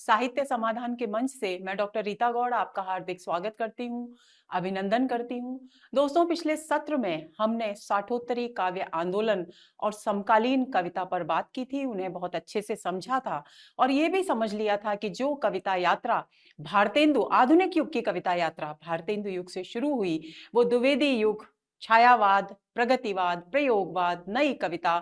साहित्य समाधान के मंच से मैं डॉक्टर रीता गौड़ आपका हार्दिक स्वागत करती हूँ, अभिनंदन करती हूँ। दोस्तों, पिछले सत्र में हमने साठोत्तरी काव्य आंदोलन और समकालीन कविता पर बात की थी, उन्हें बहुत अच्छे से समझा था और ये भी समझ लिया था कि जो कविता यात्रा भारतेंदु आधुनिक युग की कविता यात्रा भारतेंदु युग से शुरू हुई, वो द्विवेदी युग, छायावाद, प्रगतिवाद, प्रयोगवाद, नई कविता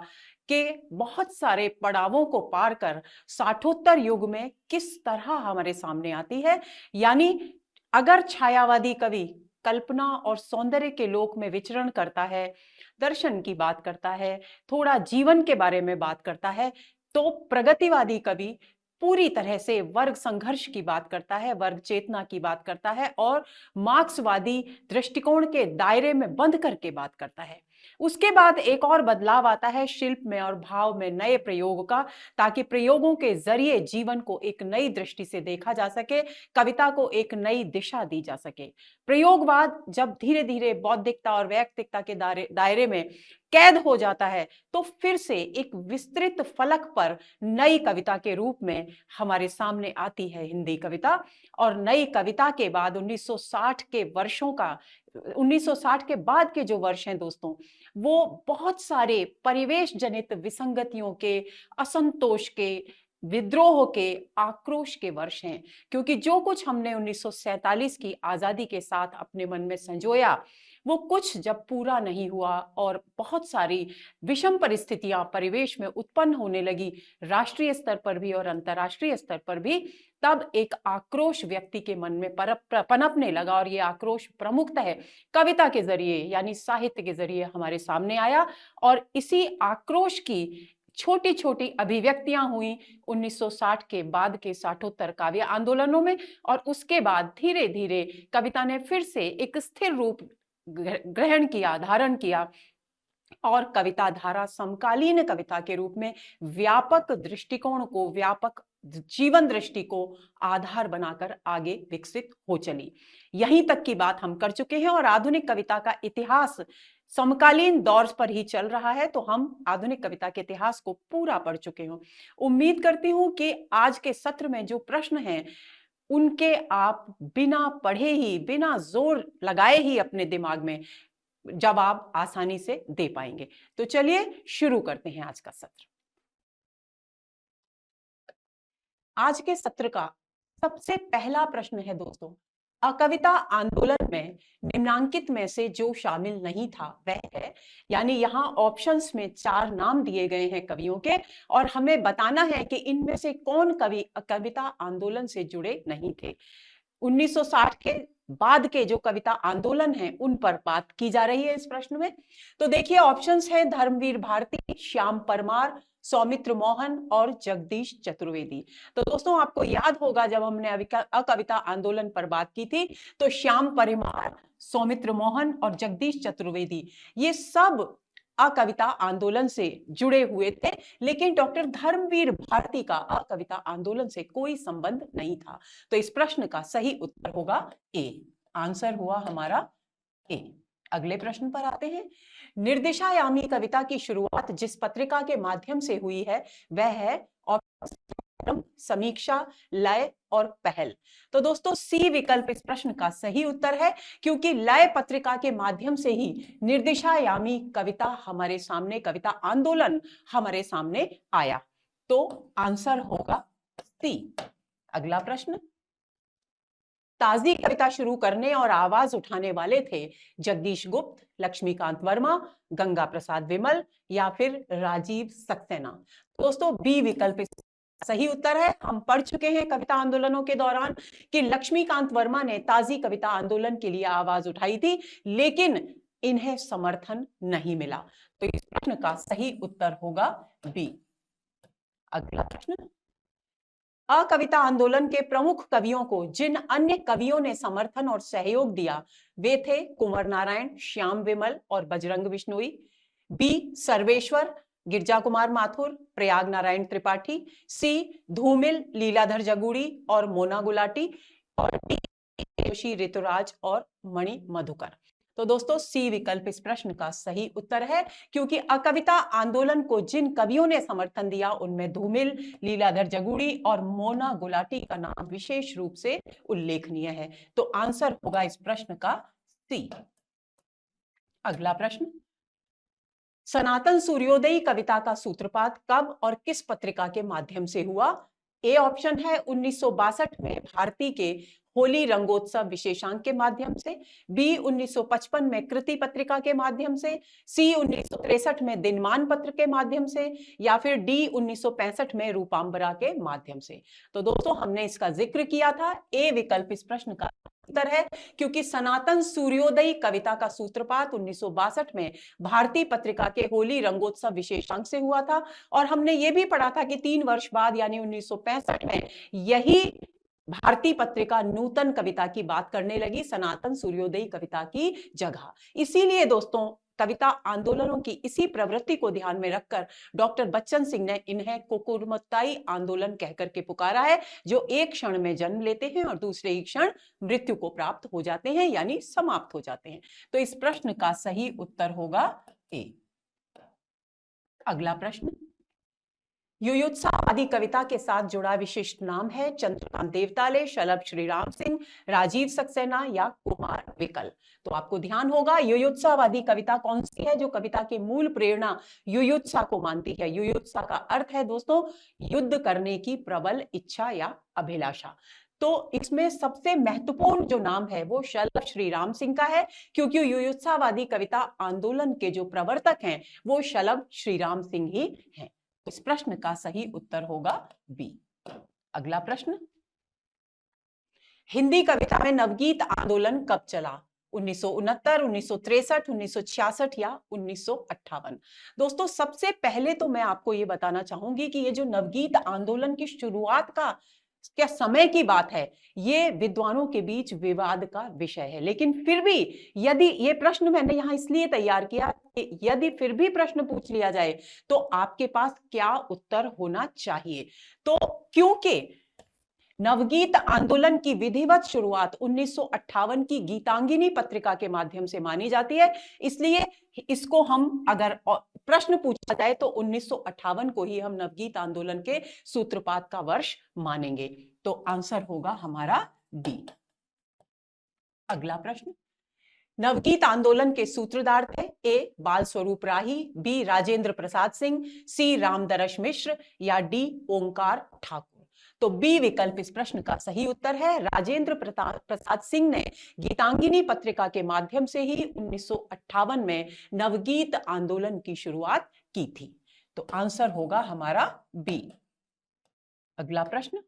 के बहुत सारे पड़ावों को पार कर साठोत्तर युग में किस तरह हमारे सामने आती है। यानी अगर छायावादी कवि कल्पना और सौंदर्य के लोक में विचरण करता है, दर्शन की बात करता है, थोड़ा जीवन के बारे में बात करता है, तो प्रगतिवादी कवि पूरी तरह से वर्ग संघर्ष की बात करता है, वर्ग चेतना की बात करता है और मार्क्सवादी दृष्टिकोण के दायरे में बंद करके बात करता है। उसके बाद एक और बदलाव आता है शिल्प में और भाव में नए प्रयोग का, ताकि प्रयोगों के जरिए जीवन को एक नई दृष्टि से देखा जा सके, कविता को एक नई दिशा दी जा सके। प्रयोगवाद जब धीरे धीरे बौद्धिकता और वैयक्तिकता के दायरे में कैद हो जाता है, तो फिर से एक विस्तृत फलक पर नई कविता के रूप में हमारे सामने आती है हिंदी कविता। और नई कविता के बाद 1960 के वर्षों का 1960 के बाद के जो वर्ष हैं दोस्तों, वो बहुत सारे परिवेश जनित विसंगतियों के, असंतोष के, विद्रोह के, आक्रोश के वर्ष हैं। क्योंकि जो कुछ हमने 1947 की आजादी के साथ अपने मन में संजोया, वो कुछ जब पूरा नहीं हुआ और बहुत सारी विषम परिस्थितियां परिवेश में उत्पन्न होने लगी, राष्ट्रीय स्तर पर भी और अंतर्राष्ट्रीय स्तर पर भी, तब एक आक्रोश व्यक्ति के मन में पनपने लगा और ये आक्रोश प्रमुखतः कविता के जरिए यानी साहित्य के जरिए हमारे सामने आया। और इसी आक्रोश की छोटी छोटी अभिव्यक्तियां हुई 1960 के बाद के साठोत्तर काव्य आंदोलनों में, और उसके बाद धीरे धीरे कविता ने फिर से एक स्थिर रूप ग्रहण किया, धारण किया और कविता धारा समकालीन कविता के रूप में व्यापक दृष्टिकोण को, व्यापक जीवन दृष्टि को आधार बनाकर आगे विकसित हो चली। यहीं तक की बात हम कर चुके हैं और आधुनिक कविता का इतिहास समकालीन दौर पर ही चल रहा है, तो हम आधुनिक कविता के इतिहास को पूरा पढ़ चुके हैं। उम्मीद करती हूं कि आज के सत्र में जो प्रश्न हैं उनके आप बिना पढ़े ही, बिना जोर लगाए ही अपने दिमाग में जवाब आसानी से दे पाएंगे। तो चलिए शुरू करते हैं आज का सत्र। आज के सत्र का सबसे पहला प्रश्न है दोस्तों, कविता आंदोलन में निम्नांकित में से जो शामिल नहीं था वह है, यानी यहाँ ऑप्शंस में 4 नाम दिए गए हैं कवियों के और हमें बताना है कि इनमें से कौन कवि कविता आंदोलन से जुड़े नहीं थे। 1960 के बाद के जो कविता आंदोलन हैं उन पर बात की जा रही है इस प्रश्न में। तो देखिए ऑप्शंस हैं धर्मवीर भारती, श्याम परमार, सौमित्र मोहन और जगदीश चतुर्वेदी। तो दोस्तों आपको याद होगा जब हमने अकविता आंदोलन पर बात की थी, तो श्याम परमार, सौमित्र मोहन और जगदीश चतुर्वेदी ये सब अकविता आंदोलन से जुड़े हुए थे, लेकिन डॉक्टर धर्मवीर भारती का अकविता आंदोलन से कोई संबंध नहीं था। तो इस प्रश्न का सही उत्तर होगा ए। आंसर हुआ हमारा ए। अगले प्रश्न पर आते हैं। निर्देशायामी कविता की शुरुआत जिस पत्रिका के माध्यम से हुई है वह है समीक्षा, लय और पहल। तो दोस्तों सी विकल्प इस प्रश्न का सही उत्तर है, क्योंकि लय पत्रिका के माध्यम से ही निर्देशायामी कविता हमारे सामने, कविता आंदोलन हमारे सामने आया। तो आंसर होगा सी। अगला प्रश्न, ताजी कविता शुरू करने और आवाज उठाने वाले थे जगदीश गुप्त, लक्ष्मीकांत वर्मा, गंगा प्रसाद विमल या फिर राजीव सक्सेना। दोस्तों बी विकल्प सही उत्तर है। हम पढ़ चुके हैं कविता आंदोलनों के दौरान कि लक्ष्मीकांत वर्मा ने ताजी कविता आंदोलन के लिए आवाज उठाई थी, लेकिन इन्हें समर्थन नहीं मिला। तो इस प्रश्न का सही उत्तर होगा बी। अगला प्रश्न, अकविता आंदोलन के प्रमुख कवियों को जिन अन्य कवियों ने समर्थन और सहयोग दिया वे थे कुंवर नारायण, श्याम विमल और बजरंग बिश्नोई। बी सर्वेश्वर, गिरजा कुमार माथुर, प्रयाग नारायण त्रिपाठी। सी धूमिल, लीलाधर जगूड़ी और मोना गुलाटी। और डी जोशी, ऋतुराज और मणि मधुकर। तो दोस्तों सी विकल्प इस प्रश्न का सही उत्तर है, क्योंकि अकविता आंदोलन को जिन कवियों ने समर्थन दिया उनमें धूमिल, लीलाधर जगूड़ी और मोना गुलाटी का नाम विशेष रूप से उल्लेखनीय है। तो आंसर होगा इस प्रश्न का सी। अगला प्रश्न, सनातन सूर्योदयी कविता का सूत्रपात कब और किस पत्रिका के माध्यम से हुआ? ए ऑप्शन है 1962 में भारती के होली रंगोत्सव विशेषांक के माध्यम से, बी 1955 में कृति पत्रिका के माध्यम से, सी 1963 में दिनमान पत्र के माध्यम से, या फिर डी 1965 में रूपांबरा के माध्यम से। तो दोस्तों हमने इसका जिक्र किया था, ए विकल्प इस प्रश्न का उत्तर है, क्योंकि सनातन सूर्योदयी कविता का सूत्रपात 1962 में भारतीय पत्रिका के होली रंगोत्सव विशेषांक से हुआ था। और हमने ये भी पढ़ा था कि 3 वर्ष बाद यानी 1965 में यही भारतीय पत्रिका नूतन कविता की बात करने लगी सनातन सूर्योदयी कविता की जगह। इसीलिए दोस्तों कविता आंदोलनों की इसी प्रवृत्ति को ध्यान में रखकर डॉक्टर बच्चन सिंह ने इन्हें कुकुरमुत्ताई आंदोलन कहकर के पुकारा है, जो एक क्षण में जन्म लेते हैं और दूसरे ही क्षण मृत्यु को प्राप्त हो जाते हैं यानी समाप्त हो जाते हैं। तो इस प्रश्न का सही उत्तर होगा ए। अगला प्रश्न, युयुत्सावादी कविता के साथ जुड़ा विशिष्ट नाम है चंद्रकांत देवताले, शलभ श्रीराम सिंह, राजीव सक्सेना या कुमार विकल। तो आपको ध्यान होगा युयुत्सावादी कविता कौन सी है जो कविता की मूल प्रेरणा युयुत्सा को मानती है। युयुत्सा का अर्थ है दोस्तों युद्ध करने की प्रबल इच्छा या अभिलाषा। तो इसमें सबसे महत्वपूर्ण जो नाम है वो शलभ श्रीराम सिंह का है, क्योंकि युयुत्सावादी कविता आंदोलन के जो प्रवर्तक हैं वो शलभ श्रीराम सिंह ही हैं। इस प्रश्न का सही उत्तर होगा बी। अगला प्रश्न, हिंदी कविता में नवगीत आंदोलन कब चला? 1969, 1963, 1966 या 1958? दोस्तों सबसे पहले तो मैं आपको ये बताना चाहूंगी कि ये जो नवगीत आंदोलन की शुरुआत का क्या समय की बात है, ये विद्वानों के बीच विवाद का विषय है। लेकिन फिर भी यदि ये प्रश्न मैंने यहां इसलिए तैयार किया कि यदि फिर भी प्रश्न पूछ लिया जाए तो आपके पास क्या उत्तर होना चाहिए। तो क्योंकि नवगीत आंदोलन की विधिवत शुरुआत 1958 की गीतांगिनी पत्रिका के माध्यम से मानी जाती है, इसलिए इसको हम अगर प्रश्न पूछा जाए तो 1958 को ही हम नवगीत आंदोलन के सूत्रपात का वर्ष मानेंगे। तो आंसर होगा हमारा डी। अगला प्रश्न, नवगीत आंदोलन के सूत्रधार थे ए बाल स्वरूप राही, बी राजेंद्र प्रसाद सिंह, सी रामदरश मिश्र या डी ओंकार ठाकुर? तो बी विकल्प इस प्रश्न का सही उत्तर है। राजेंद्र प्रसाद सिंह ने गीतांगिनी पत्रिका के माध्यम से ही 1958 में नवगीत आंदोलन की शुरुआत की थी। तो आंसर होगा हमारा बी। अगला प्रश्न,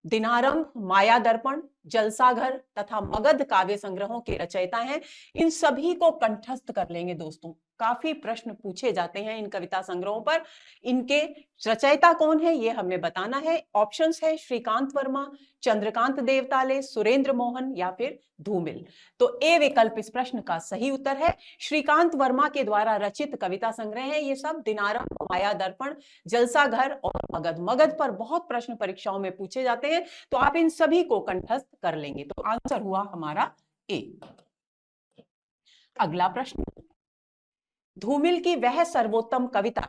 दिनारंभ, माया दर्पण, जलसाघर तथा मगध काव्य संग्रहों के रचयिता हैं। इन सभी को कंठस्थ कर लेंगे दोस्तों, काफी प्रश्न पूछे जाते हैं इन कविता संग्रहों पर। इनके रचयिता कौन है ये हमें बताना है। ऑप्शंस है श्रीकांत वर्मा, चंद्रकांत देवताले, सुरेंद्र मोहन या फिर धूमिल। तो ए विकल्प इस प्रश्न का सही उत्तर है। श्रीकांत वर्मा के द्वारा रचित कविता संग्रह है ये सब, दिनारंभ, माया दर्पण, जलसाघर और मगध। मगध पर बहुत प्रश्न परीक्षाओं में पूछे जाते हैं, तो आप इन सभी को कंठस्थ कर लेंगे। तो आंसर हुआ हमारा ए। अगला प्रश्न, धूमिल की वह सर्वोत्तम कविता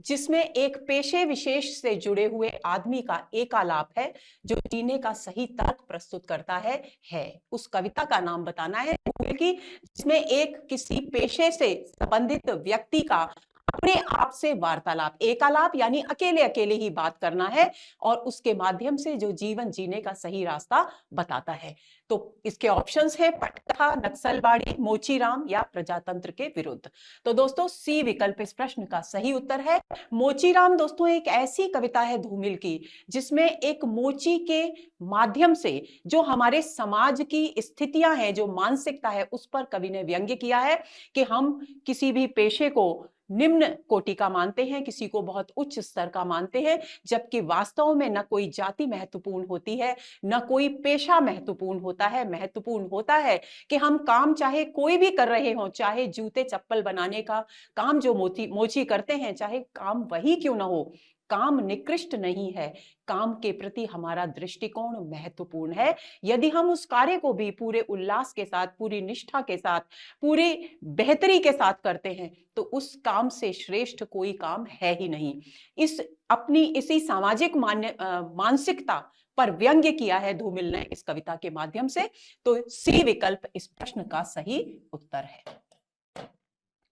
जिसमें एक पेशे विशेष से जुड़े हुए आदमी का एकालाप है जो जीने का सही तर्क प्रस्तुत करता है उस कविता का नाम बताना है धूमिल की, जिसमें एक किसी पेशे से संबंधित व्यक्ति का अपने आप से वार्तालाप, एकालाप यानी अकेले अकेले ही बात करना है और उसके माध्यम से जो जीवन जीने का सही रास्ता बताता है। तो इसके ऑप्शंस है पटकथा, नक्सलबाड़ी, मोचीराम या प्रजातंत्र के विरुद्ध। तो दोस्तों सी विकल्प इस प्रश्न का सही उत्तर है। मोचीराम दोस्तों एक ऐसी कविता है धूमिल की जिसमें एक मोची के माध्यम से जो हमारे समाज की स्थितियां हैं, जो मानसिकता है, उस पर कवि ने व्यंग्य किया है कि हम किसी भी पेशे को निम्न कोटि का मानते हैं, किसी को बहुत उच्च स्तर का मानते हैं, जबकि वास्तव में न कोई जाति महत्वपूर्ण होती है, न कोई पेशा महत्वपूर्ण होता है। महत्वपूर्ण होता है कि हम काम चाहे कोई भी कर रहे हो, चाहे जूते चप्पल बनाने का काम जो मोची करते हैं, चाहे काम वही क्यों ना हो, काम निकृष्ट नहीं है, काम के प्रति हमारा दृष्टिकोण महत्वपूर्ण है। यदि हम उस कार्य को भी पूरे उल्लास के साथ, पूरी निष्ठा के साथ, पूरी बेहतरी के साथ करते हैं तो उस काम से श्रेष्ठ कोई काम है ही नहीं। इसी सामाजिक मानसिकता पर व्यंग्य किया है धूमिल ने इस कविता के माध्यम से। तो सी विकल्प इस प्रश्न का सही उत्तर है।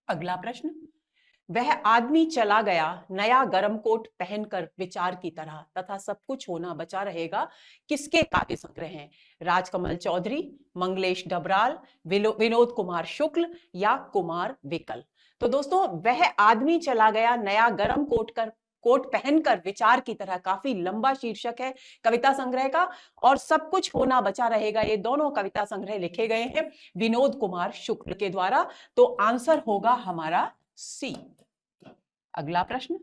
अगला प्रश्न, वह आदमी चला गया नया गरम कोट पहनकर विचार की तरह, तथा सब कुछ होना बचा रहेगा, किसके काव्य संग्रह हैं? राजकमल चौधरी, मंगलेश डबराल, विनोद कुमार शुक्ल या कुमार विकल? तो दोस्तों, वह आदमी चला गया नया गरम कोट पहनकर विचार की तरह काफी लंबा शीर्षक है कविता संग्रह का, और सब कुछ होना बचा रहेगा, ये दोनों कविता संग्रह लिखे गए हैं विनोद कुमार शुक्ल के द्वारा। तो आंसर होगा हमारा सी। अगला प्रश्न,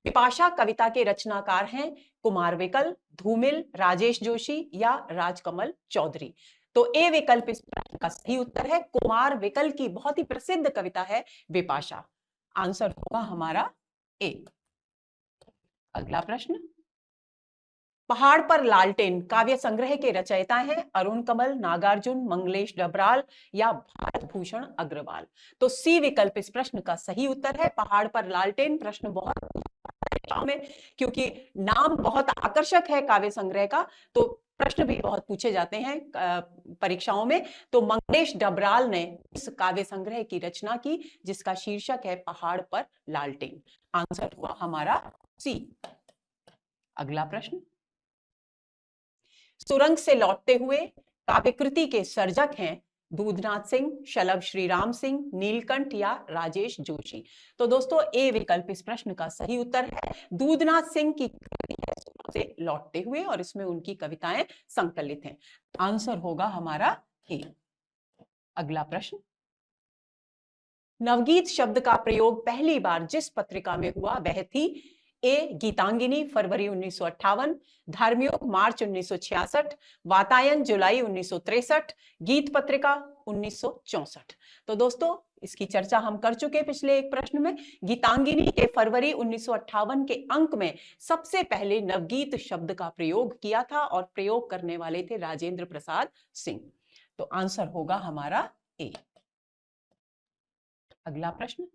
बिपाशा कविता के रचनाकार हैं कुमार विकल, धूमिल, राजेश जोशी या राजकमल चौधरी? तो ए विकल्प इस प्रश्न का सही उत्तर है। कुमार विकल की बहुत ही प्रसिद्ध कविता है बिपाशा। आंसर होगा हमारा ए। अगला प्रश्न, पहाड़ पर लालटेन काव्य संग्रह के रचयिता हैं अरुण कमल, नागार्जुन, मंगलेश डबराल या भारत भूषण अग्रवाल? तो सी विकल्प इस प्रश्न का सही उत्तर है। पहाड़ पर लालटेन प्रश्न बहुत में, क्योंकि नाम बहुत आकर्षक है काव्य संग्रह का, तो प्रश्न भी बहुत पूछे जाते हैं परीक्षाओं में। तो मंगलेश डबराल ने इस काव्य संग्रह की रचना की जिसका शीर्षक है पहाड़ पर लालटेन। आंसर हुआ हमारा सी। अगला प्रश्न, सुरंग से लौटते हुए काव्यकृति के सर्जक हैं दूधनाथ सिंह, शलभ श्रीराम सिंह, नीलकंठ या राजेश जोशी? तो दोस्तों, ए विकल्प इस प्रश्न का सही उत्तर है। दूधनाथ सिंह की कृति है सुरंग से लौटते हुए और इसमें उनकी कविताएं संकलित हैं। आंसर होगा हमारा ए। अगला प्रश्न, नवगीत शब्द का प्रयोग पहली बार जिस पत्रिका में हुआ वह थी? ए गीतांगिनी फरवरी 1958, धर्मयोग मार्च 1966, वातायन जुलाई 1963, गीत पत्रिका 1964? तो दोस्तों, इसकी चर्चा हम कर चुके पिछले एक प्रश्न में। गीतांगिनी के फरवरी 1958 के अंक में सबसे पहले नवगीत शब्द का प्रयोग किया था और प्रयोग करने वाले थे राजेंद्र प्रसाद सिंह। तो आंसर होगा हमारा ए। अगला प्रश्न,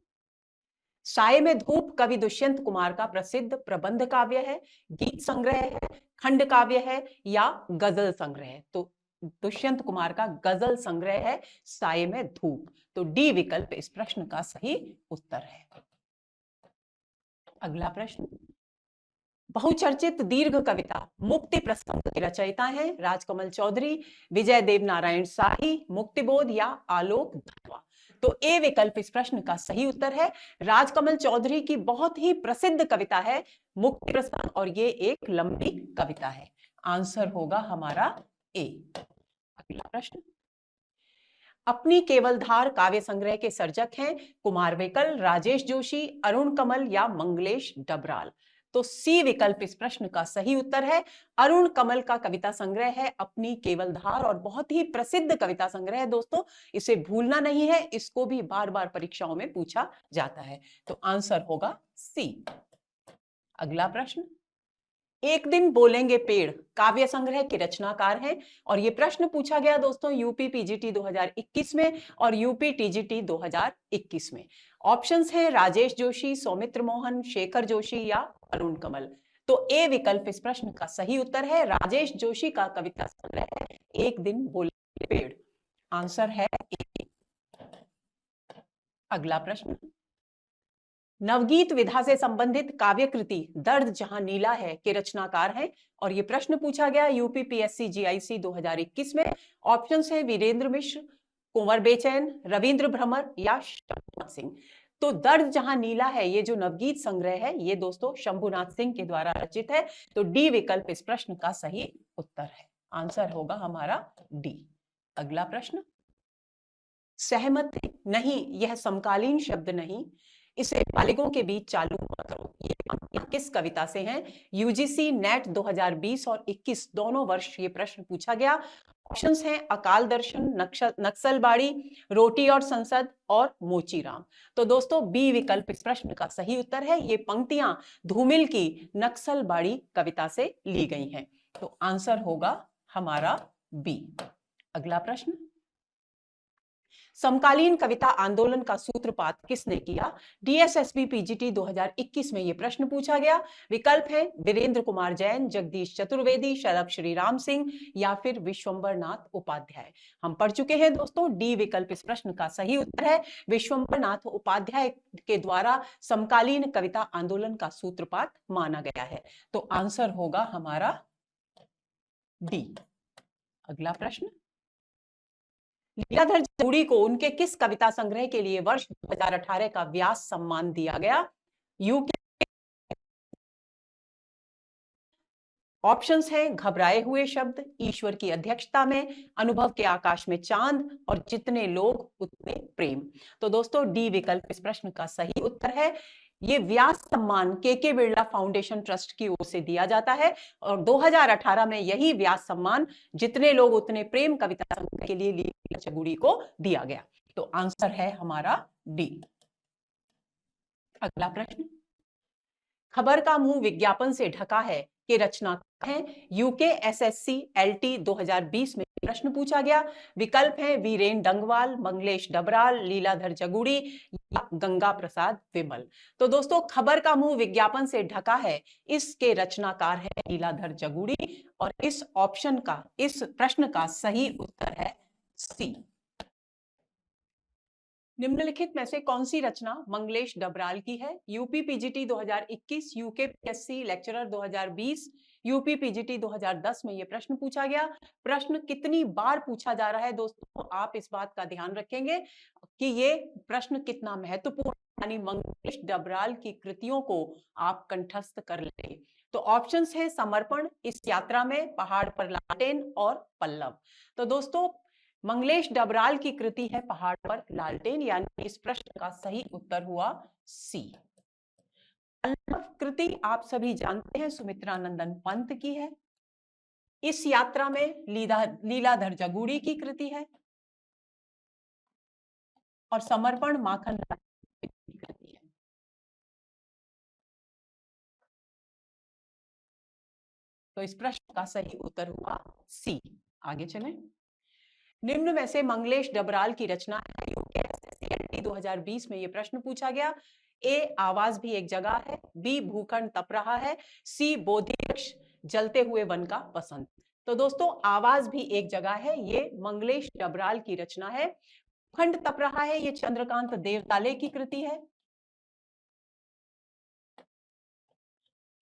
साये में धूप कवि दुष्यंत कुमार का प्रसिद्ध प्रबंध काव्य है, गीत संग्रह है, खंड काव्य है या गजल संग्रह है? तो दुष्यंत कुमार का गजल संग्रह है साये में धूप। तो डी विकल्प इस प्रश्न का सही उत्तर है। अगला प्रश्न, बहुचर्चित दीर्घ कविता मुक्ति प्रसंग के रचयिता हैं राजकमल चौधरी, विजय देव नारायण शाही, मुक्तिबोध या आलोक धनवा? तो ए विकल्प इस प्रश्न का सही उत्तर है। राजकमल चौधरी की बहुत ही प्रसिद्ध कविता है मुक्ति प्रसंग और ये एक लंबी कविता है। आंसर होगा हमारा ए। अगला प्रश्न, अपनी केवलधार काव्य संग्रह के सर्जक हैं कुमार विकल, राजेश जोशी, अरुण कमल या मंगलेश डबराल? तो सी विकल्प इस प्रश्न का सही उत्तर है। अरुण कमल का कविता संग्रह है अपनी केवलधार और बहुत ही प्रसिद्ध कविता संग्रह है दोस्तों, इसे भूलना नहीं है, इसको भी बार बार परीक्षाओं में पूछा जाता है। तो आंसर होगा सी। अगला प्रश्न, एक दिन बोलेंगे पेड़ काव्य संग्रह के रचनाकार हैं और यह प्रश्न पूछा गया दोस्तों यूपी पीजीटी 2021 में और यूपी टीजीटी 2021 में। ऑप्शंस हैं राजेश जोशी, सौमित्र मोहन, शेखर जोशी या अरुण कमल? तो ए विकल्प इस प्रश्न का सही उत्तर है। राजेश जोशी का कविता संग्रह है एक दिन बोलेंगे पेड़। आंसर है ए। अगला प्रश्न, नवगीत विधा से संबंधित काव्य कृति दर्द जहां नीला है के रचनाकार हैं और यह प्रश्न पूछा गया यूपी पीएससी जीआईसी 2021 में। ऑप्शंस है वीरेंद्र मिश्र, कुंवर बेचैन, रविंद्र भ्रमर या शंभुनाथ सिंह? तो दर्द जहां नीला है ये जो नवगीत संग्रह है ये दोस्तों शंभुनाथ सिंह के द्वारा रचित है। तो डी विकल्प इस प्रश्न का सही उत्तर है। आंसर होगा हमारा डी। अगला प्रश्न, सहमत नहीं यह समकालीन शब्द नहीं, इसे बालिगों के बीच चालू हुआ करो। ये पंक्तियां किस कविता से हैं? यूजीसी नेट 2020 और 21 दोनों वर्ष ये प्रश्न पूछा गया। ऑप्शंस हैं अकाल दर्शन, नक्सलबाड़ी, रोटी और संसद और मोचीराम। तो दोस्तों बी विकल्प इस प्रश्न का सही उत्तर है। ये पंक्तियां धूमिल की नक्सलबाड़ी कविता से ली गई हैं। तो आंसर होगा हमारा बी। अगला प्रश्न, समकालीन कविता आंदोलन का सूत्रपात किसने किया? डीएसएसबी पीजीटी 2021 में यह प्रश्न पूछा गया। विकल्प है वीरेंद्र कुमार जैन, जगदीश चतुर्वेदी, शलभ श्रीराम सिंह या फिर विश्वंभर नाथ उपाध्याय। हम पढ़ चुके हैं दोस्तों, डी विकल्प इस प्रश्न का सही उत्तर है। विश्वंभर नाथ उपाध्याय के द्वारा समकालीन कविता आंदोलन का सूत्रपात माना गया है। तो आंसर होगा हमारा डी। अगला प्रश्न, लीलाधर जगूड़ी को उनके किस कविता संग्रह के लिए वर्ष 2018 का व्यास सम्मान दिया गया? यूके। ऑप्शंस हैं घबराए हुए शब्द, ईश्वर की अध्यक्षता में, अनुभव के आकाश में चांद और जितने लोग उतने प्रेम। तो दोस्तों डी विकल्प इस प्रश्न का सही उत्तर है। ये व्यास सम्मान के बिरला फाउंडेशन ट्रस्ट की ओर से दिया जाता है और 2018 में यही व्यास सम्मान जितने लोग उतने प्रेम कविता संग्रह के लिए लीला जगूड़ी को दिया गया। तो आंसर है हमारा डी। अगला प्रश्न, खबर का मुंह विज्ञापन से ढका है के रचनाकार हैं? यूकेएसएससी एलटी 2020 में प्रश्न पूछा गया। विकल्प है वीरेन डंगवाल, मंगलेश डबराल, लीलाधर जगूड़ी या गंगा प्रसाद विमल। तो दोस्तों खबर का मुंह विज्ञापन से ढका है, इसके रचनाकार है लीलाधर जगूड़ी और इस ऑप्शन का, इस प्रश्न का सही उत्तर है सी। निम्नलिखित में से कौन सी रचना मंगलेश डबराल की है? UP PGT 2021, UKPSC lecturer 2020, UP PGT 2010 में यह प्रश्न पूछा गया। प्रश्न कितनी बार पूछा जा रहा है दोस्तों, आप इस बात का ध्यान रखेंगे कि ये प्रश्न कितना महत्वपूर्ण, यानी मंगलेश डबराल की कृतियों को आप कंठस्थ कर लेंगे। तो ऑप्शंस है समर्पण, इस यात्रा में, पहाड़ पर लालटेन और पल्लव। तो दोस्तों मंगलेश डबराल की कृति है पहाड़ पर लालटेन, यानी इस प्रश्न का सही उत्तर हुआ सी। पल्लव कृति आप सभी जानते हैं सुमित्रानंदन पंत की है। इस यात्रा में लीलाधर जगूड़ी की कृति है और समर्पण माखन की कृति है। तो इस प्रश्न का सही उत्तर हुआ सी। आगे चलें, निम्न में से मंगलेश डबराल की रचना है? यूकेएसएससी 2020 में यह प्रश्न पूछा गया। ए आवाज भी एक जगह है, बी भूखंड तप रहा है, सी बोधि वृक्ष जलते हुए वन का बसंत। तो दोस्तों आवाज भी एक जगह है, ये मंगलेश डबराल की रचना है। भूखंड तप रहा है, ये चंद्रकांत देवताले की कृति है।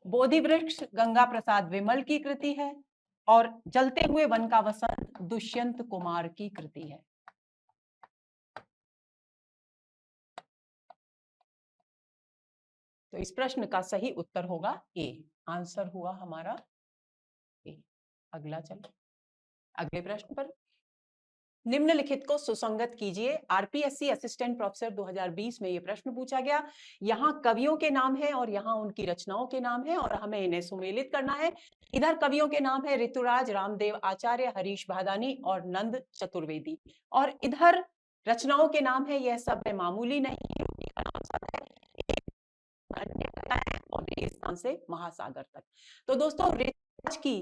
बोधि वृक्ष गंगा प्रसाद विमल की कृति है और जलते हुए वन का वसंत दुष्यंत कुमार की कृति है। तो इस प्रश्न का सही उत्तर होगा ए। आंसर हुआ हमारा ए। अगला चलो, अगले प्रश्न पर, निम्नलिखित को सुसंगत कीजिए। आरपीएससी असिस्टेंट प्रोफेसर 2020 में यह प्रश्न पूछा गया। यहाँ कवियों के नाम है और यहाँ उनकी रचनाओं के नाम है और हमें इन्हें सुमेलित करना है। इधर कवियों के नाम है ऋतुराज, रामदेव आचार्य, हरीश भादानी और नंद चतुर्वेदी, और इधर रचनाओं के नाम है, यह सब में मामूली नहीं है, और रेगिस्तान से महासागर तक। तो दोस्तों ऋतुराज की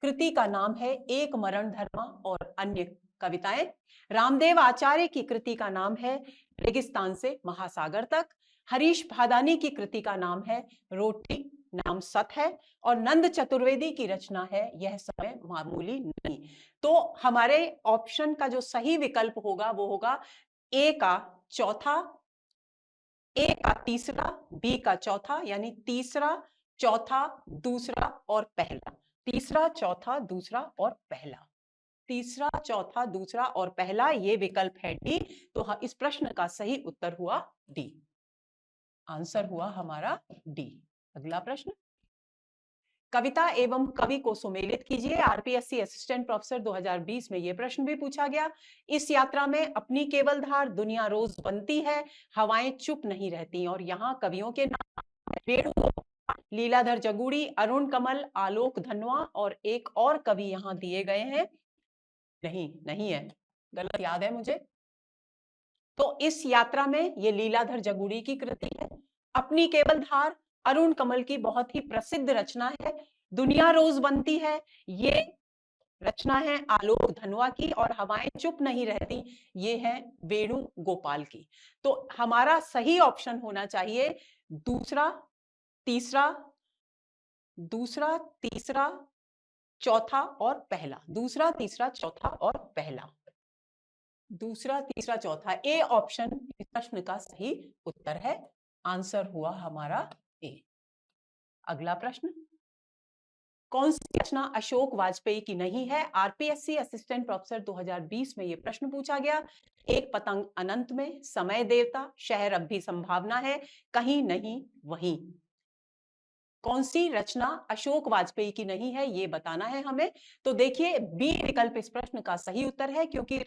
कृति का नाम है एक मरण धर्मा और अन्य कविताएं। रामदेव आचार्य की कृति का नाम है रेगिस्तान से महासागर तक। हरीश भादानी की कृति का नाम है रोटी नाम सत है और नंद चतुर्वेदी की रचना है यह समय मामूली नहीं। तो हमारे ऑप्शन का जो सही विकल्प होगा वो होगा ए का चौथा, ए का तीसरा, बी का चौथा, यानी तीसरा, चौथा, दूसरा और पहला। तीसरा, चौथा, दूसरा और पहला। तीसरा, चौथा, दूसरा और पहला, ये विकल्प है डी। तो इस प्रश्न का सही उत्तर हुआ डी। आंसर हुआ हमारा डी। अगला प्रश्न, कविता एवं कवि को सुमेलित कीजिए। आरपीएससी असिस्टेंट प्रोफेसर 2020 में यह प्रश्न भी पूछा गया। इस यात्रा में अपनी केवल धार, दुनिया रोज बनती है, हवाएं चुप नहीं रहती। और यहाँ कवियों के नाम वेणुगोपाल, लीलाधर जगूड़ी, अरुण कमल, आलोक धनवा और एक और कवि यहाँ दिए गए हैं। नहीं है, गलत याद है मुझे। तो इस यात्रा में ये लीलाधर जगूड़ी की कृति है। अपनी केवल धार अरुण कमल की बहुत ही प्रसिद्ध रचना है। दुनिया रोज बनती है, ये रचना है आलोक धनवा की। और हवाएं चुप नहीं रहती, ये है वेणु गोपाल की। तो हमारा सही ऑप्शन होना चाहिए दूसरा, तीसरा, चौथा और पहला। दूसरा, तीसरा, चौथा और पहला। दूसरा, तीसरा, चौथा, ए ऑप्शन इस प्रश्न का सही उत्तर है। आंसर हुआ हमारा ए। अगला प्रश्न, कौन सी रचना अशोक वाजपेयी की नहीं है? आरपीएससी असिस्टेंट प्रोफेसर 2020 में यह प्रश्न पूछा गया। एक पतंग अनंत में, समय देवता, शहर अब भी संभावना है, कहीं नहीं वहीं। कौन सी रचना अशोक वाजपेयी की नहीं है, ये बताना है हमें। तो देखिए, बी विकल्प इस प्रश्न का सही उत्तर है, क्योंकि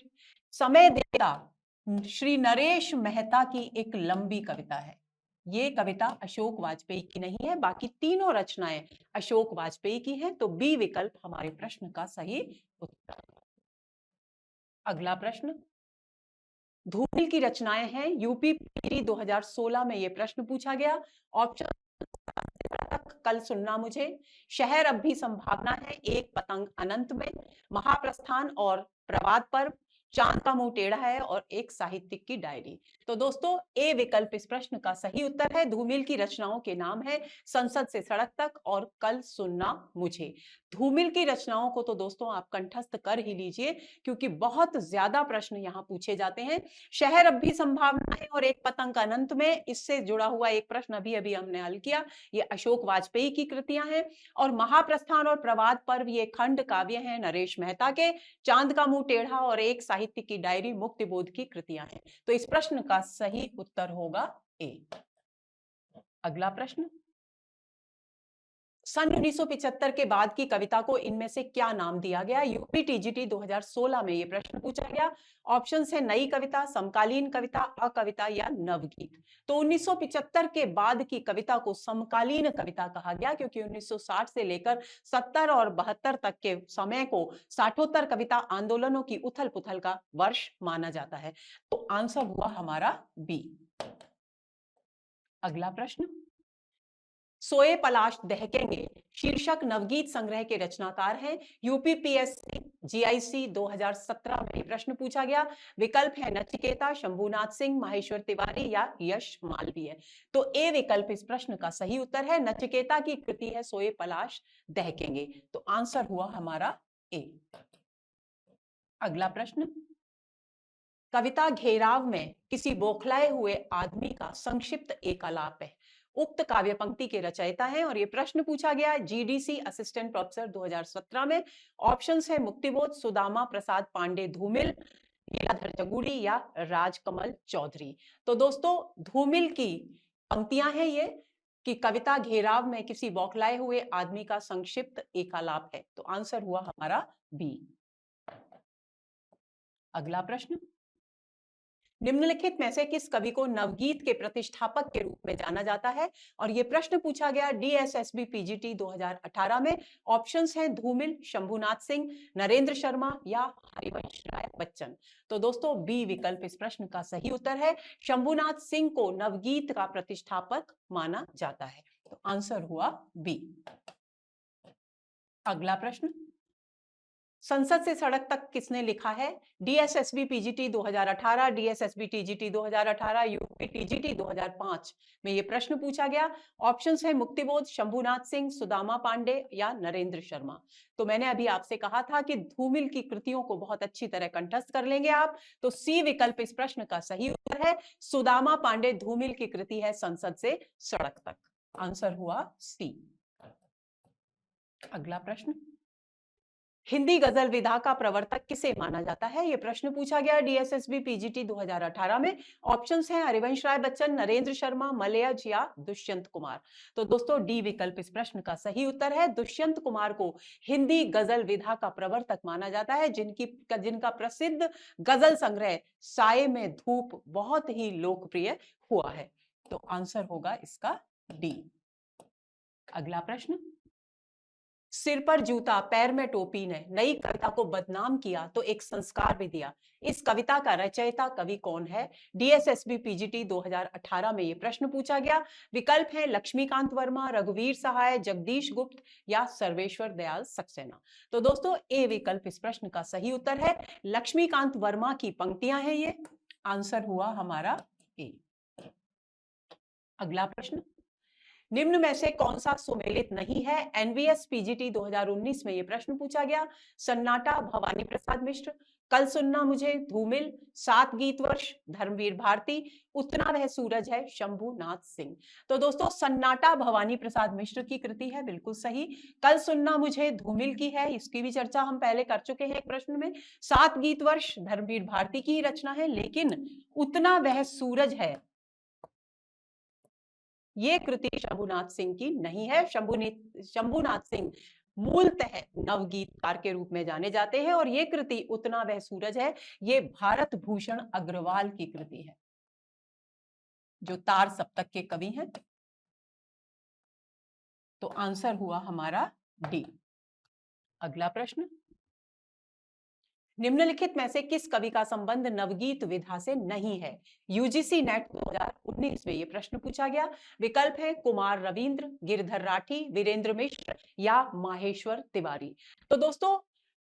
समय देवता श्री नरेश मेहता की एक लंबी कविता है। ये कविता अशोक वाजपेयी की नहीं है, बाकी तीनों रचनाएं अशोक वाजपेयी की हैं। तो बी विकल्प हमारे प्रश्न का सही उत्तर। अगला प्रश्न, धूमिल की रचनाएं हैं। यूपी पीटी 2016 में यह प्रश्न पूछा गया। ऑप्शन तक कल सुनना मुझे, शहर अब भी संभावना है, एक पतंग अनंत में, महाप्रस्थान और प्रभात पर्व, चांद का मुंह टेढ़ा है और एक साहित्यिक की डायरी। तो दोस्तों, ए विकल्प इस प्रश्न का सही उत्तर है। धूमिल की रचनाओं के नाम है संसद से सड़क तक और कल सुनना मुझे। धूमिल की रचनाओं को तो दोस्तों आप कंठस्थ कर ही लीजिए, क्योंकि बहुत ज्यादा प्रश्न यहाँ पूछे जाते हैं। शहर अब भी संभावना है और एक पतंग अनंत में, इससे जुड़ा हुआ एक प्रश्न अभी अभी हमने हल किया, ये अशोक वाजपेयी की कृतियां हैं। और महाप्रस्थान और प्रभात पर्व ये खंड काव्य हैं नरेश मेहता के। चांद का मुंह टेढ़ा और एक साहित्य की डायरी मुक्तिबोध की कृतियां हैं। तो इस प्रश्न का सही उत्तर होगा ए। अगला प्रश्न, सन 1975 के बाद की कविता को इनमें से क्या नाम दिया गया? यूपी टीजीटी 2016 में यह प्रश्न पूछा गया। ऑप्शन है नई कविता, समकालीन कविता, अकविता या नवगीत। तो 1975 के बाद की कविता को समकालीन कविता कहा गया, क्योंकि 1960 से लेकर 70 और 72 तक के समय को साठोत्तर कविता आंदोलनों की उथल पुथल का वर्ष माना जाता है। तो आंसर हुआ हमारा बी। अगला प्रश्न, सोए पलाश दहकेंगे शीर्षक नवगीत संग्रह के रचनाकार हैं। यूपीपीएससी जीआईसी 2017 में प्रश्न पूछा गया। विकल्प है नचिकेता, शंभुनाथ सिंह, माहेश्वर तिवारी या यश मालवीय। तो ए विकल्प इस प्रश्न का सही उत्तर है। नचिकेता की कृति है सोए पलाश दहकेंगे। तो आंसर हुआ हमारा ए। अगला प्रश्न, कविता घेराव में किसी बौखलाए हुए आदमी का संक्षिप्त एकालाप है। उक्त काव्य पंक्ति के रचयिता हैं और ये प्रश्न पूछा गया जीडीसी असिस्टेंट प्रोफेसर 2017 में। ऑप्शंस है मुक्तिबोध, सुदामा प्रसाद पांडे धूमिल, लीलाधर जगूड़ी या राजकमल चौधरी। तो दोस्तों, धूमिल की पंक्तियां हैं ये कि कविता घेराव में किसी बौखलाए हुए आदमी का संक्षिप्त एकालाप है। तो आंसर हुआ हमारा बी। अगला प्रश्न, निम्नलिखित में से किस कवि को नवगीत के प्रतिष्ठापक के रूप में जाना जाता है? और यह प्रश्न पूछा गया डीएसएसबी पीजीटी 2018 में। ऑप्शंस हैं धूमिल, शंभुनाथ सिंह, नरेंद्र शर्मा या हरिवंश राय बच्चन। तो दोस्तों, बी विकल्प इस प्रश्न का सही उत्तर है। शंभुनाथ सिंह को नवगीत का प्रतिष्ठापक माना जाता है। तो आंसर हुआ बी। अगला प्रश्न, संसद से सड़क तक किसने लिखा है? DSSB PGT 2018, DSSB TGT 2018, UP TGT 2005 में यह प्रश्न पूछा गया। ऑप्शंस है मुक्तिबोध, शंभुनाथ सिंह, सुदामा पांडे या नरेंद्र शर्मा। तो मैंने अभी आपसे कहा था कि धूमिल की कृतियों को बहुत अच्छी तरह कंठस्थ कर लेंगे आप। तो सी विकल्प इस प्रश्न का सही उत्तर है। सुदामा पांडे धूमिल की कृति है संसद से सड़क तक। आंसर हुआ सी। अगला प्रश्न, हिंदी गजल विधा का प्रवर्तक किसे माना जाता है? ये प्रश्न पूछा गया डीएसएसबी पीजीटी 2018 में। ऑप्शंस हैं हरिवंश राय बच्चन, नरेंद्र शर्मा, मलयज या दुष्यंत कुमार। तो दोस्तों डी विकल्प इस प्रश्न का सही उत्तर है। दुष्यंत कुमार को हिंदी गजल विधा का प्रवर्तक माना जाता है, जिनका प्रसिद्ध गजल संग्रह साये में धूप बहुत ही लोकप्रिय हुआ है। तो आंसर होगा इसका डी। अगला प्रश्न, सिर पर जूता पैर में टोपी ने नई कविता को बदनाम किया तो एक संस्कार भी दिया। इस कविता का रचयिता कवि कौन है? डीएसएसबी पीजीटी 2018 में यह प्रश्न पूछा गया। विकल्प है लक्ष्मीकांत वर्मा, रघुवीर सहाय, जगदीश गुप्त या सर्वेश्वर दयाल सक्सेना। तो दोस्तों ए विकल्प इस प्रश्न का सही उत्तर है। लक्ष्मीकांत वर्मा की पंक्तियां हैं ये। आंसर हुआ हमारा ए। अगला प्रश्न, निम्न में से कौन सा सुमेलित नहीं है? एनवीएस पीजीटी 2019 में यह प्रश्न पूछा गया। सन्नाटा भवानी प्रसाद मिश्र, कल सुनना मुझे धूमिल, सात गीत वर्ष धर्मवीर भारती, उतना वह सूरज है शंभुनाथ सिंह। तो दोस्तों सन्नाटा भवानी प्रसाद मिश्र की कृति है, बिल्कुल सही। कल सुनना मुझे धूमिल की है, इसकी भी चर्चा हम पहले कर चुके हैं एक प्रश्न में। सात गीत वर्ष धर्मवीर भारती की रचना है, लेकिन उतना वह सूरज है ये कृति शंभुनाथ सिंह की नहीं है। शंभुनाथ सिंह मूलतः नवगीतकार के रूप में जाने जाते हैं और ये कृति उतना वह सूरज है, ये भारत भूषण अग्रवाल की कृति है, जो तार सप्तक के कवि हैं। तो आंसर हुआ हमारा डी। अगला प्रश्न, निम्नलिखित में से किस कवि का संबंध नवगीत विधा से नहीं है? यूजीसी नेट 2019 में यह प्रश्न पूछा गया। विकल्प है कुमार रविंद्र, गिरधर राठी, वीरेंद्र मिश्र या माहेश्वर तिवारी। तो दोस्तों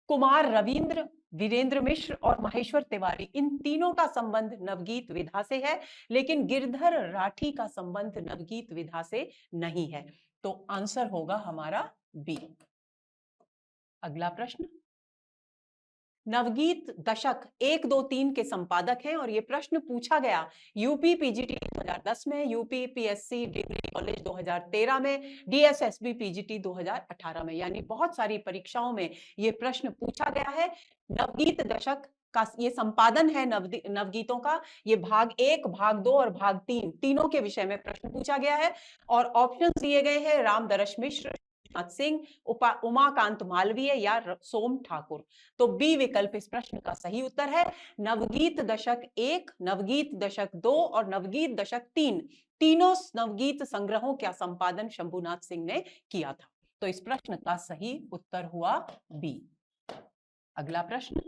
कुमार रविंद्र, वीरेंद्र मिश्र और माहेश्वर तिवारी, इन तीनों का संबंध नवगीत विधा से है, लेकिन गिरधर राठी का संबंध नवगीत विधा से नहीं है। तो आंसर होगा हमारा बी। अगला प्रश्न, नवगीत दशक 1, 2, 3 के संपादक हैं और यह प्रश्न पूछा गया यूपी पीजीटी 2010 में, यूपी पीएससी डिग्री कॉलेज 2013 में, डीएसएसबी पीजीटी 2018 में, यानी बहुत सारी परीक्षाओं में यह प्रश्न पूछा गया है। नवगीत दशक का ये संपादन है नवगीतों का, ये भाग 1, भाग 2 और भाग 3 तीनों के विषय में प्रश्न पूछा गया है। और ऑप्शन दिए गए हैं रामदरस मिश्र सिंह, उमाकांत मालवीय या सोम ठाकुर। तो बी विकल्प इस प्रश्न का सही उत्तर है। नवगीत दशक 1, नवगीत दशक 2 और नवगीत दशक 3 तीनों नवगीत संग्रहों का संपादन शंभुनाथ सिंह ने किया था। तो इस प्रश्न का सही उत्तर हुआ बी। अगला प्रश्न,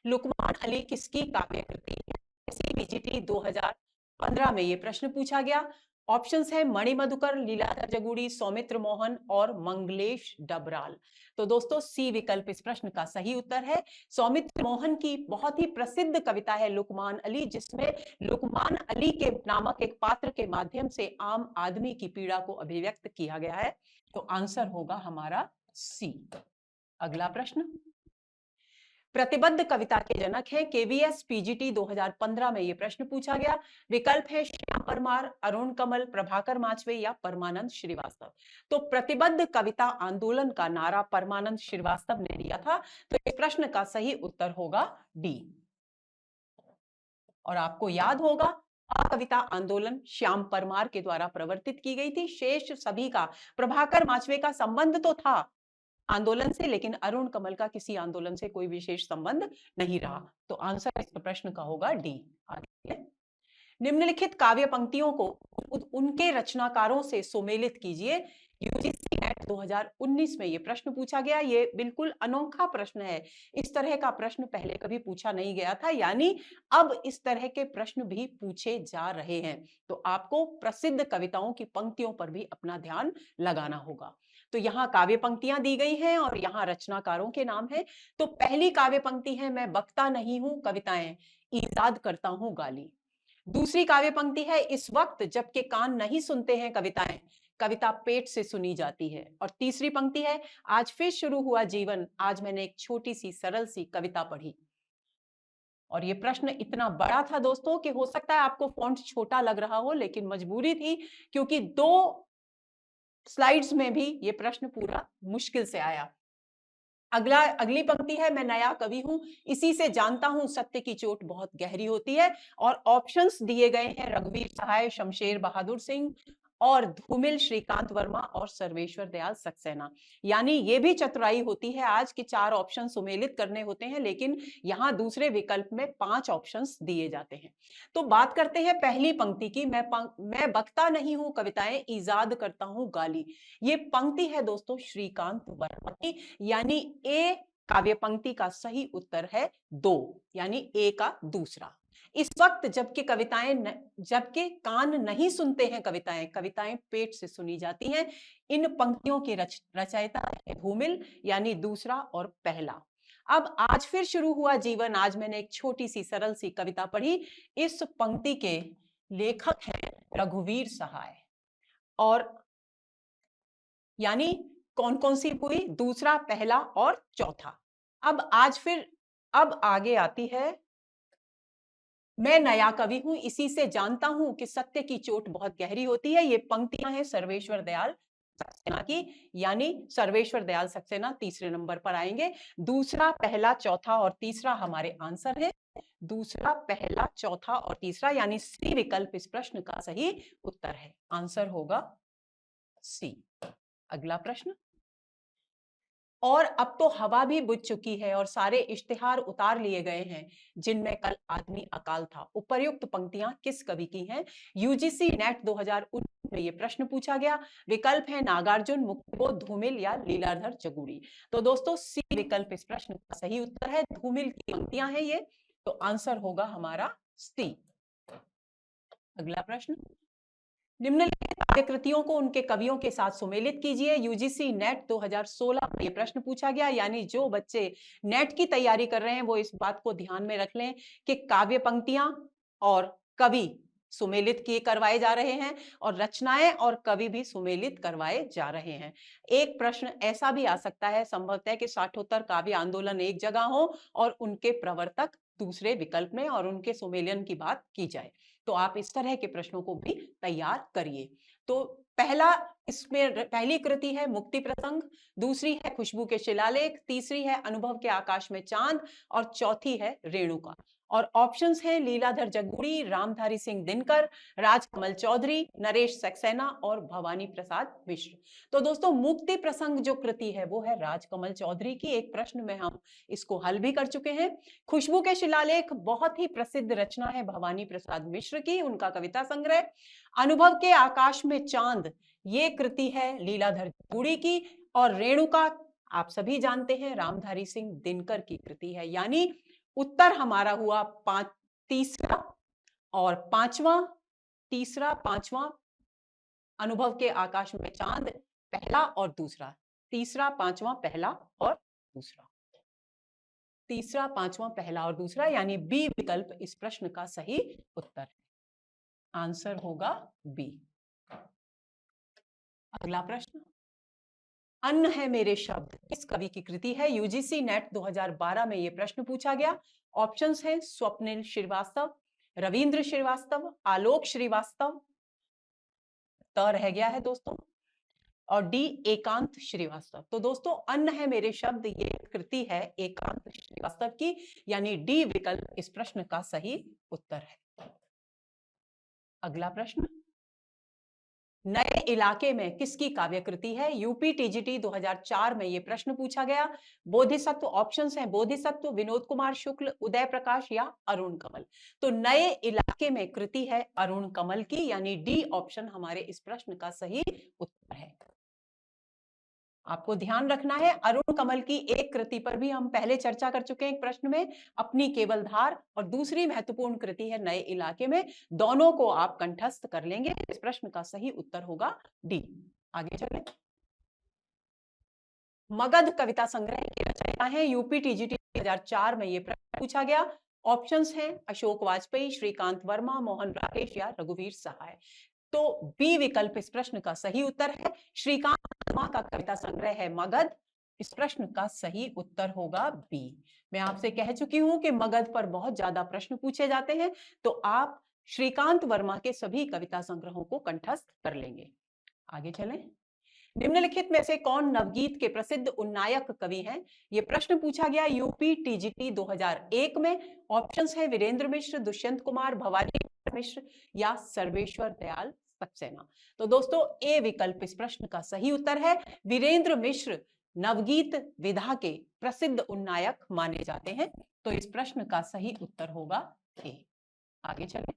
लुकमान अली किसकी काव्य कृति है? पीजीटी 2015 में यह प्रश्न पूछा गया। ऑप्शंस है मणिमधुकर, लीलाधर जगुड़ी, सौमित्र मोहन और मंगलेश डबराल। तो दोस्तों सी विकल्प इस प्रश्न का सही उत्तर है। सौमित्र मोहन की बहुत ही प्रसिद्ध कविता है लुकमान अली, जिसमें लुकमान अली के नामक एक पात्र के माध्यम से आम आदमी की पीड़ा को अभिव्यक्त किया गया है। तो आंसर होगा हमारा सी। अगला प्रश्न, प्रतिबद्ध कविता के जनक हैं केवीएस पीजीटी 2015 में यह प्रश्न पूछा गया। विकल्प है श्याम परमार, अरुण कमल, प्रभाकर माचवे या परमानंद श्रीवास्तव। तो प्रतिबद्ध कविता आंदोलन का नारा परमानंद श्रीवास्तव ने दिया था। तो इस प्रश्न का सही उत्तर होगा डी। और आपको याद होगा कविता आंदोलन श्याम परमार के द्वारा प्रवर्तित की गई थी। शेष सभी का, प्रभाकर माचवे का संबंध तो था आंदोलन से, लेकिन अरुण कमल का किसी आंदोलन से कोई विशेष संबंध नहीं रहा। तो आंसर इस प्रश्न का होगा डी। निम्नलिखित काव्य पंक्तियों को उनके रचनाकारों से सुमेलित कीजिए। यूजीसी नेट 2019 में यह प्रश्न पूछा गया। ये बिल्कुल अनोखा प्रश्न है, इस तरह का प्रश्न पहले कभी पूछा नहीं गया था, यानी अब इस तरह के प्रश्न भी पूछे जा रहे हैं। तो आपको प्रसिद्ध कविताओं की पंक्तियों पर भी अपना ध्यान लगाना होगा। तो यहाँ काव्य पंक्तियां दी गई हैं और यहाँ रचनाकारों के नाम है। तो पहली काव्य पंक्ति है, मैं बकता नहीं हूं कविताएं, ईजाद करता हूं गाली। दूसरी काव्य पंक्ति है, इस वक्त जबकि कान नहीं सुनते हैं कविताएं, कविता पेट से सुनी जाती है। और तीसरी पंक्ति है, आज फिर शुरू हुआ जीवन, आज मैंने एक छोटी सी सरल सी कविता पढ़ी। और ये प्रश्न इतना बड़ा था दोस्तों कि हो सकता है आपको फॉन्ट छोटा लग रहा हो, लेकिन मजबूरी थी, क्योंकि 2 स्लाइड्स में भी ये प्रश्न पूरा मुश्किल से आया। अगली पंक्ति है, मैं नया कवि हूं, इसी से जानता हूं सत्य की चोट बहुत गहरी होती है। और ऑप्शंस दिए गए हैं रघुवीर सहाय, शमशेर बहादुर सिंह और धूमिल श्रीकांत वर्मा और सर्वेश्वर दयाल सक्सेना। यानी ये भी चतुराई होती है आज की 4 ऑप्शन सुमेलित करने होते हैं, लेकिन यहां दूसरे विकल्प में 5 ऑप्शंस दिए जाते हैं। तो बात करते हैं पहली पंक्ति की, मैं बकता नहीं हूं कविताएं, ईजाद करता हूं गाली। ये पंक्ति है दोस्तों श्रीकांत वर्मा की, यानी ए काव्य पंक्ति का सही उत्तर है 2, यानी ए का दूसरा। इस वक्त जबकि कान नहीं सुनते हैं कविताएं पेट से सुनी जाती हैं। इन पंक्तियों के रचयिता है धूमिल, यानी दूसरा और पहला। अब आज फिर शुरू हुआ जीवन, आज मैंने एक छोटी सी सरल सी कविता पढ़ी। इस पंक्ति के लेखक हैं रघुवीर सहाय, और यानी कौन कौन सी हुई, दूसरा, पहला और चौथा। अब आगे आती है, मैं नया कवि हूं, इसी से जानता हूं कि सत्य की चोट बहुत गहरी होती है। ये पंक्तियां हैं सर्वेश्वर दयाल सक्सेना की, यानी सर्वेश्वर दयाल सक्सेना तीसरे नंबर पर आएंगे। दूसरा, पहला, चौथा और तीसरा हमारे आंसर है। दूसरा, पहला, चौथा और तीसरा, यानी सी विकल्प इस प्रश्न का सही उत्तर है। आंसर होगा सी। अगला प्रश्न, और अब तो हवा भी बुझ चुकी है और सारे इश्तिहार उतार लिए गए हैं जिनमें कल आदमी अकाल था। उपर्युक्त पंक्तियां किस कवि की हैं? यूजीसी नेट 2019 में ये प्रश्न पूछा गया। विकल्प है नागार्जुन, मुक्तिबोध, धूमिल या लीलाधर जगूड़ी। तो दोस्तों सी विकल्प इस प्रश्न का सही उत्तर है। धूमिल की पंक्तियां हैं ये, तो आंसर होगा हमारा सी। अगला प्रश्न, निम्नलिखित काव्य कृतियों को उनके कवियों के साथ सुमेलित कीजिए। यूजीसी नेट 2016 में यह प्रश्न पूछा गया, यानी जो बच्चे नेट की तैयारी कर रहे हैं वो इस बात को ध्यान में रख लें कि काव्य पंक्तियां और कवि सुमेलित किए करवाए जा रहे हैं, और रचनाएं और कवि भी सुमेलित करवाए जा रहे हैं। एक प्रश्न ऐसा भी आ सकता है संभवतः कि साठोत्तर काव्य आंदोलन एक जगह हो और उनके प्रवर्तक दूसरे विकल्प में, और उनके सुमेलन की बात की जाए। तो आप इस तरह के प्रश्नों को भी तैयार करिए। तो इसमें पहली कृति है मुक्ति प्रसंग, दूसरी है खुशबू के शिलालेख, तीसरी है अनुभव के आकाश में चांद और चौथी है रेणुका। और ऑप्शंस हैं लीलाधर जगूड़ी, रामधारी सिंह दिनकर, राजकमल चौधरी, नरेश सक्सेना और भवानी प्रसाद मिश्र। तो दोस्तों मुक्ति प्रसंग जो कृति है वो है राजकमल चौधरी की। एक प्रश्न में हम इसको हल भी कर चुके हैं। खुशबू के शिलालेख बहुत ही प्रसिद्ध रचना है भवानी प्रसाद मिश्र की, उनका कविता संग्रह। अनुभव के आकाश में चांद ये कृति है लीलाधर जगूड़ी की, और रेणुका आप सभी जानते हैं रामधारी सिंह दिनकर की कृति है। यानी उत्तर हमारा हुआ तीसरा और पांचवा, तीसरा पांचवा, अनुभव के आकाश में चांद पहला और दूसरा, तीसरा पांचवा पहला और दूसरा, तीसरा पांचवा पहला और दूसरा, यानी बी विकल्प इस प्रश्न का सही उत्तर है। आंसर होगा बी। अगला प्रश्न, अन्न है मेरे शब्द किस कवि की कृति है? यूजीसी नेट 2012 में यह प्रश्न पूछा गया। ऑप्शंस हैं स्वप्निल श्रीवास्तव, रविंद्र श्रीवास्तव, आलोक श्रीवास्तव, त रह गया है दोस्तों, और डी एकांत श्रीवास्तव। तो दोस्तों अन्न है मेरे शब्द ये कृति है एकांत श्रीवास्तव की, यानी डी विकल्प इस प्रश्न का सही उत्तर है। अगला प्रश्न, नए इलाके में किसकी काव्यकृति है? यूपी टीजीटी 2004 में यह प्रश्न पूछा गया। बोधिसत्व, ऑप्शंस हैं बोधिसत्व, विनोद कुमार शुक्ल, उदय प्रकाश या अरुण कमल। तो नए इलाके में कृति है अरुण कमल की, यानी डी ऑप्शन हमारे इस प्रश्न का सही उत्तर है। आपको ध्यान रखना है अरुण कमल की एक कृति पर भी हम पहले चर्चा कर चुके हैं एक प्रश्न में, अपनी केवल धार, और दूसरी महत्वपूर्ण कृति है नए इलाके में। दोनों को आप कंठस्थ कर लेंगे, इस प्रश्न का सही उत्तर होगा डी। आगे चलें, मगध कविता संग्रह के रचयिता हैं यूपी टीजीटी 2004 में यह प्रश्न पूछा गया। ऑप्शंस हैं अशोक वाजपेयी, श्रीकांत वर्मा, मोहन राकेश या रघुवीर सहाय। तो बी विकल्प इस प्रश्न का सही उत्तर है। श्रीकांत वर्मा का कविता संग्रह है मगध, इस प्रश्न का सही उत्तर होगा बी। मैं आपसे कह चुकी हूं कि मगध पर बहुत ज्यादा प्रश्न पूछे जाते हैं, तो आप श्रीकांत वर्मा के सभी कविता संग्रहों को कंठस्थ कर लेंगे। आगे चलें, निम्नलिखित में से कौन नवगीत के प्रसिद्ध उन्नायक कवि हैं? ये प्रश्न पूछा गया यूपी टीजीटी 2001 में। ऑप्शंस है वीरेंद्र मिश्र, दुष्यंत कुमार, भवानी मिश्र या सर्वेश्वर दयाल सक्सेना। तो दोस्तों ए विकल्प इस प्रश्न का सही उत्तर है। वीरेंद्र मिश्र नवगीत विधा के प्रसिद्ध उन्नायक माने जाते हैं। तो इस प्रश्न का सही उत्तर होगा ए। आगे चलें।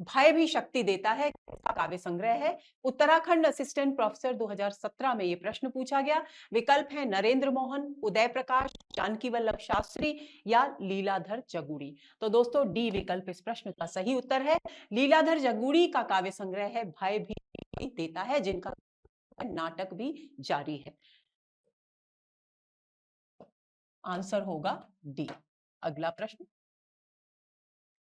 भय भी शक्ति देता है काव्य संग्रह है। उत्तराखंड असिस्टेंट प्रोफेसर 2017 में यह प्रश्न पूछा गया। विकल्प है नरेंद्र मोहन, उदय प्रकाश, जानकी वल्लभ शास्त्री या लीलाधर जगूड़ी। तो दोस्तों डी विकल्प इस प्रश्न का सही उत्तर है। लीलाधर जगूड़ी का काव्य संग्रह है भय भी देता है, जिनका नाटक भी जारी है। आंसर होगा डी। अगला प्रश्न,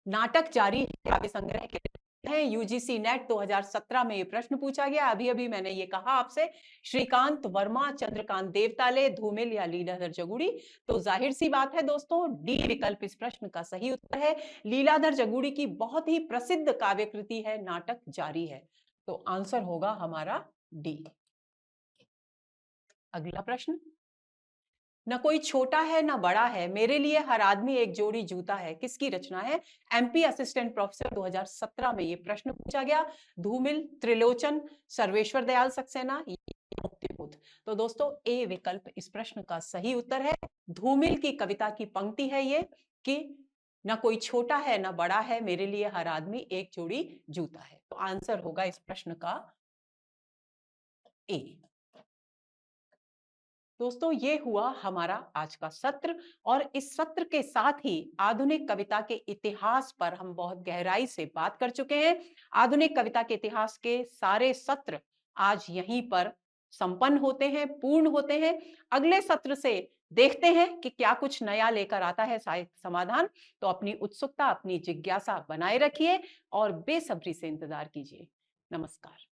नाटक जारी है काव्य संग्रह के है। यूजीसी नेट 2017 में ये प्रश्न पूछा गया। अभी अभी मैंने ये कहा आपसे, श्रीकांत वर्मा, चंद्रकांत देवताले, धूमिल या लीलाधर जगूड़ी। तो जाहिर सी बात है दोस्तों डी विकल्प इस प्रश्न का सही उत्तर है। लीलाधर जगूड़ी की बहुत ही प्रसिद्ध काव्य कृति है नाटक जारी है। तो आंसर होगा हमारा डी। अगला प्रश्न, न कोई छोटा है न बड़ा है, मेरे लिए हर आदमी एक जोड़ी जूता है, किसकी रचना है? एमपी असिस्टेंट प्रोफेसर 2017 में यह प्रश्न पूछा गया। धूमिल, त्रिलोचन, सर्वेश्वर दयाल सक्सेना, मुक्तिबोध। तो दोस्तों ए विकल्प इस प्रश्न का सही उत्तर है। धूमिल की कविता की पंक्ति है ये कि न कोई छोटा है न बड़ा है, मेरे लिए हर आदमी एक जोड़ी जूता है। तो आंसर होगा इस प्रश्न का ए। दोस्तों ये हुआ हमारा आज का सत्र, और इस सत्र के साथ ही आधुनिक कविता के इतिहास पर हम बहुत गहराई से बात कर चुके हैं। आधुनिक कविता के इतिहास के सारे सत्र आज यहीं पर संपन्न होते हैं, पूर्ण होते हैं। अगले सत्र से देखते हैं कि क्या कुछ नया लेकर आता है साहित्य समाधान। तो अपनी उत्सुकता, अपनी जिज्ञासा बनाए रखिए और बेसब्री से इंतजार कीजिए। नमस्कार।